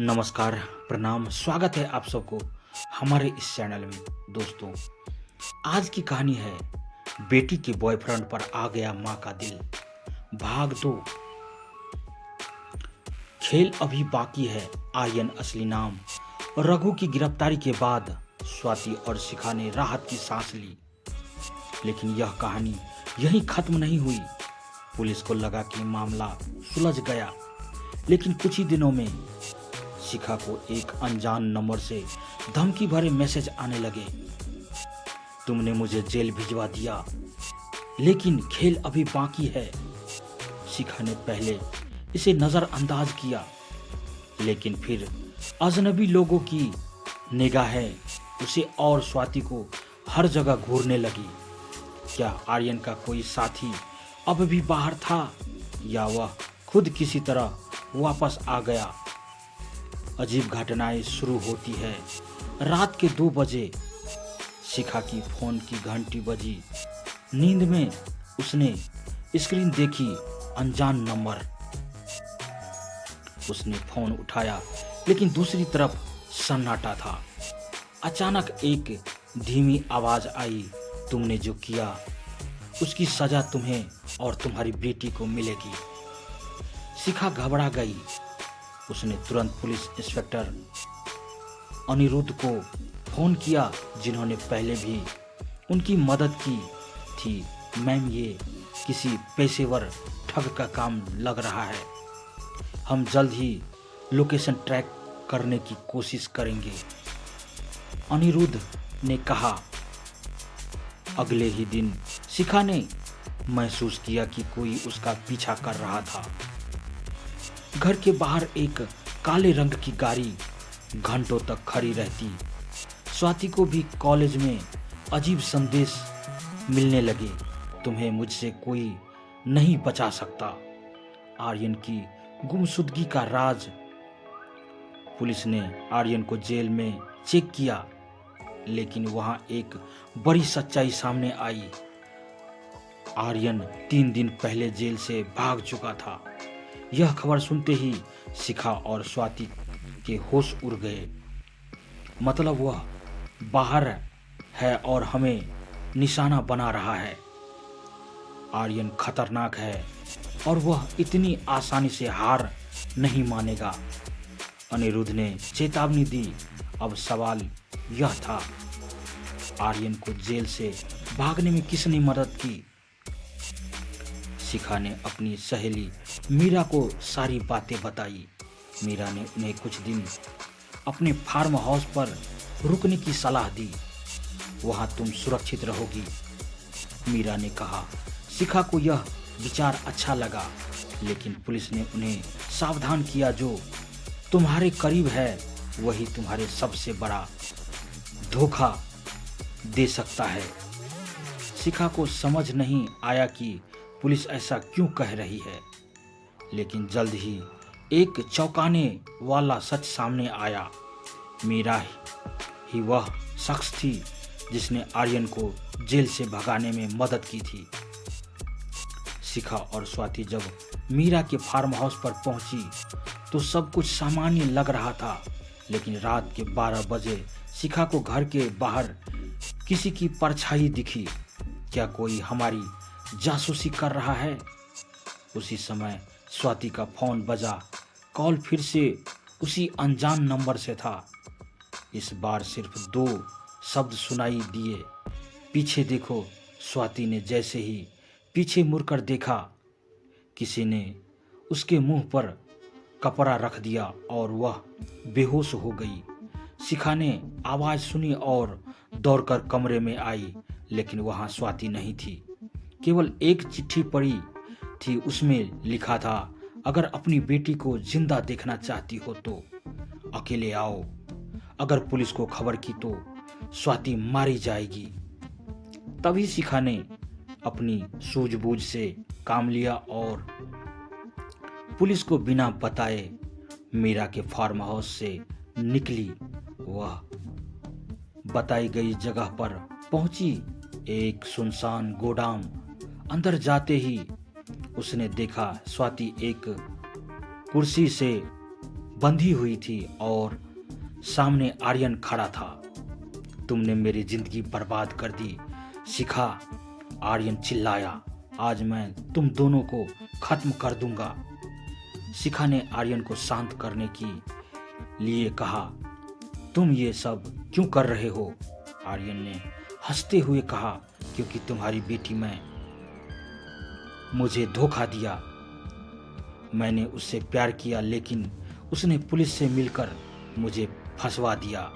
नमस्कार, प्रणाम, स्वागत है आप सबको हमारे इस चैनल में। दोस्तों, आज की कहानी है बेटी के बॉयफ्रेंड पर आ गया माँ का दिल, भाग 2। खेल अभी बाकी है। आर्यन असली नाम। रघु की गिरफ्तारी के बाद स्वाति और शिखा ने राहत की सांस ली, लेकिन यह कहानी यहीं खत्म नहीं हुई। पुलिस को लगा कि मामला सुलझ गया, लेकिन कुछ ही दिनों में शिखा को एक अनजान नंबर से धमकी भरे मैसेज आने लगे। तुमने मुझे जेल भिजवा दिया, लेकिन खेल अभी बाकी है। शिखा ने पहले इसे नजरअंदाज किया, लेकिन फिर अजनबी लोगों की निगाहें उसे और स्वाति को हर जगह घूरने लगी। क्या आर्यन का कोई साथी अब भी बाहर था, या वह खुद किसी तरह वापस आ गया? अजीब घटनाएं शुरू होती है। रात के 2 बजे शिखा की फोन की घंटी बजी। नींद में उसने स्क्रीन देखी, अनजान नंबर। उसने फोन उठाया, लेकिन दूसरी तरफ सन्नाटा था। अचानक एक धीमी आवाज आई, तुमने जो किया उसकी सजा तुम्हें और तुम्हारी बेटी को मिलेगी। शिखा घबरा गई। उसने तुरंत पुलिस इंस्पेक्टर अनिरुद्ध को फोन किया, जिन्होंने पहले भी उनकी मदद की थी। मैम, ये किसी पेशेवर ठग का काम लग रहा है। हम जल्द ही लोकेशन ट्रैक करने की कोशिश करेंगे, अनिरुद्ध ने कहा। अगले ही दिन शिखा ने महसूस किया कि कोई उसका पीछा कर रहा था। घर के बाहर एक काले रंग की गाड़ी घंटों तक खड़ी रहती। स्वाति को भी कॉलेज में अजीब संदेश मिलने लगे, तुम्हें मुझसे कोई नहीं बचा सकता। आर्यन की गुमशुदगी का राज। पुलिस ने आर्यन को जेल में चेक किया, लेकिन वहां एक बड़ी सच्चाई सामने आई। आर्यन 3 दिन पहले जेल से भाग चुका था। यह खबर सुनते ही शिखा और स्वाति के होश उड़ गए। मतलब वह बाहर है और हमें निशाना बना रहा है। आर्यन खतरनाक है और वह इतनी आसानी से हार नहीं मानेगा, अनिरुद्ध ने चेतावनी दी। अब सवाल यह था, आर्यन को जेल से भागने में किसने मदद की? शिखा ने अपनी सहेली मीरा को सारी बातें बताई। मीरा ने उन्हें कुछ दिन अपने फार्म हाउस पर रुकने की सलाह दी। वहां तुम सुरक्षित रहोगी, मीरा ने कहा। शिखा को यह विचार अच्छा लगा, लेकिन पुलिस ने उन्हें सावधान किया, जो तुम्हारे करीब है वही तुम्हारे सबसे बड़ा धोखा दे सकता है। शिखा को समझ नहीं आया कि पुलिस ऐसा क्यों कह रही है, लेकिन जल्द ही एक चौंकाने वाला सच सामने आया। मीरा ही वह शख्स थी जिसने आर्यन को जेल से भगाने में मदद की थी। शिखा और स्वाति जब मीरा के फार्म हाउस पर पहुंची तो सब कुछ सामान्य लग रहा था, लेकिन रात के 12 बजे शिखा को घर के बाहर किसी की परछाई दिखी। क्या कोई हमारी जासूसी कर रहा है? उसी समय स्वाति का फोन बजा। कॉल फिर से उसी अनजान नंबर से था। इस बार सिर्फ 2 शब्द सुनाई दिए, पीछे देखो। स्वाति ने जैसे ही पीछे मुड़कर देखा, किसी ने उसके मुंह पर कपड़ा रख दिया और वह बेहोश हो गई। शिखा ने आवाज सुनी और दौड़कर कमरे में आई, लेकिन वहां स्वाति नहीं थी। केवल एक चिट्ठी पड़ी थी। उसमें लिखा था, अगर अपनी बेटी को जिंदा देखना चाहती हो तो अकेले आओ। अगर पुलिस को खबर की तो स्वाति मारी जाएगी। तभी शिखा ने अपनी सूझबूझ से काम लिया और पुलिस को बिना बताए मीरा के फार्म हाउस से निकली। वह बताई गई जगह पर पहुंची, एक सुनसान गोदाम। अंदर जाते ही उसने देखा स्वाति एक कुर्सी से बंधी हुई थी और सामने आर्यन खड़ा था। तुमने मेरी जिंदगी बर्बाद कर दी शिखा, आर्यन चिल्लाया। आज मैं तुम दोनों को खत्म कर दूंगा। शिखा ने आर्यन को शांत करने के लिए कहा, तुम ये सब क्यों कर रहे हो? आर्यन ने हंसते हुए कहा, क्योंकि तुम्हारी बेटी मुझे धोखा दिया। मैंने उससे प्यार किया, लेकिन उसने पुलिस से मिलकर मुझे फंसवा दिया।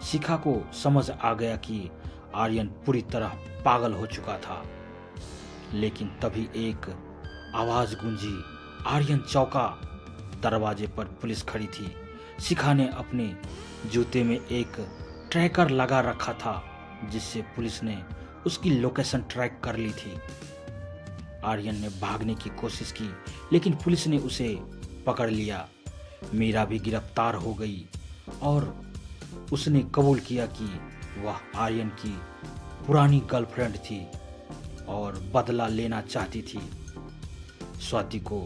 शिखा को समझ आ गया कि आर्यन पूरी तरह पागल हो चुका था। लेकिन तभी एक आवाज गूंजी। आर्यन चौंका। दरवाजे पर पुलिस खड़ी थी। शिखा ने अपने जूते में एक ट्रैकर लगा रखा था, जिससे पुलिस ने उसकी लोकेशन ट्रैक कर ली थी। आर्यन ने भागने की कोशिश की, लेकिन पुलिस ने उसे पकड़ लिया। मीरा भी गिरफ्तार हो गई और उसने कबूल किया कि वह आर्यन की पुरानी गर्लफ्रेंड थी और बदला लेना चाहती थी। स्वाति को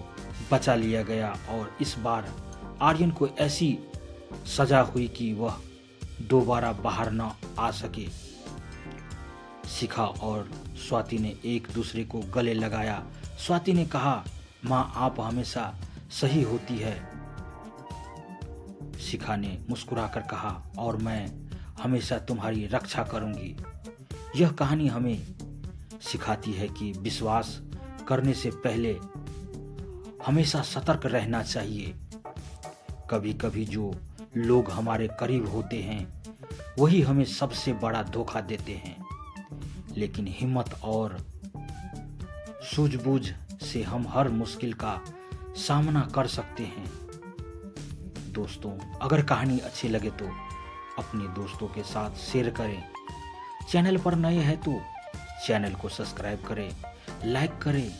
बचा लिया गया और इस बार आर्यन को ऐसी सजा हुई कि वह दोबारा बाहर न आ सके। शिखा और स्वाति ने एक दूसरे को गले लगाया। स्वाति ने कहा, माँ आप हमेशा सही होती है। शिखा ने मुस्कुराकर कहा, और मैं हमेशा तुम्हारी रक्षा करूंगी। यह कहानी हमें सिखाती है कि विश्वास करने से पहले हमेशा सतर्क रहना चाहिए। कभी कभी जो लोग हमारे करीब होते हैं वही हमें सबसे बड़ा धोखा देते हैं, लेकिन हिम्मत और सूझबूझ से हम हर मुश्किल का सामना कर सकते हैं। दोस्तों, अगर कहानी अच्छी लगे तो अपने दोस्तों के साथ शेयर करें। चैनल पर नए हैं तो चैनल को सब्सक्राइब करें, लाइक करें,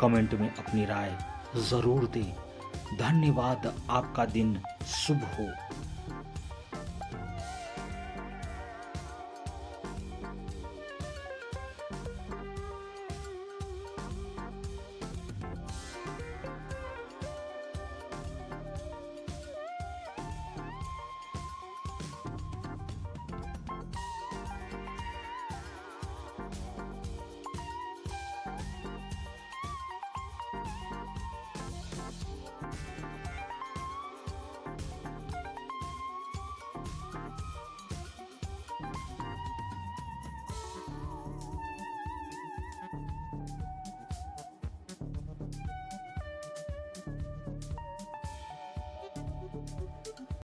कमेंट में अपनी राय ज़रूर दें। धन्यवाद। आपका दिन शुभ हो।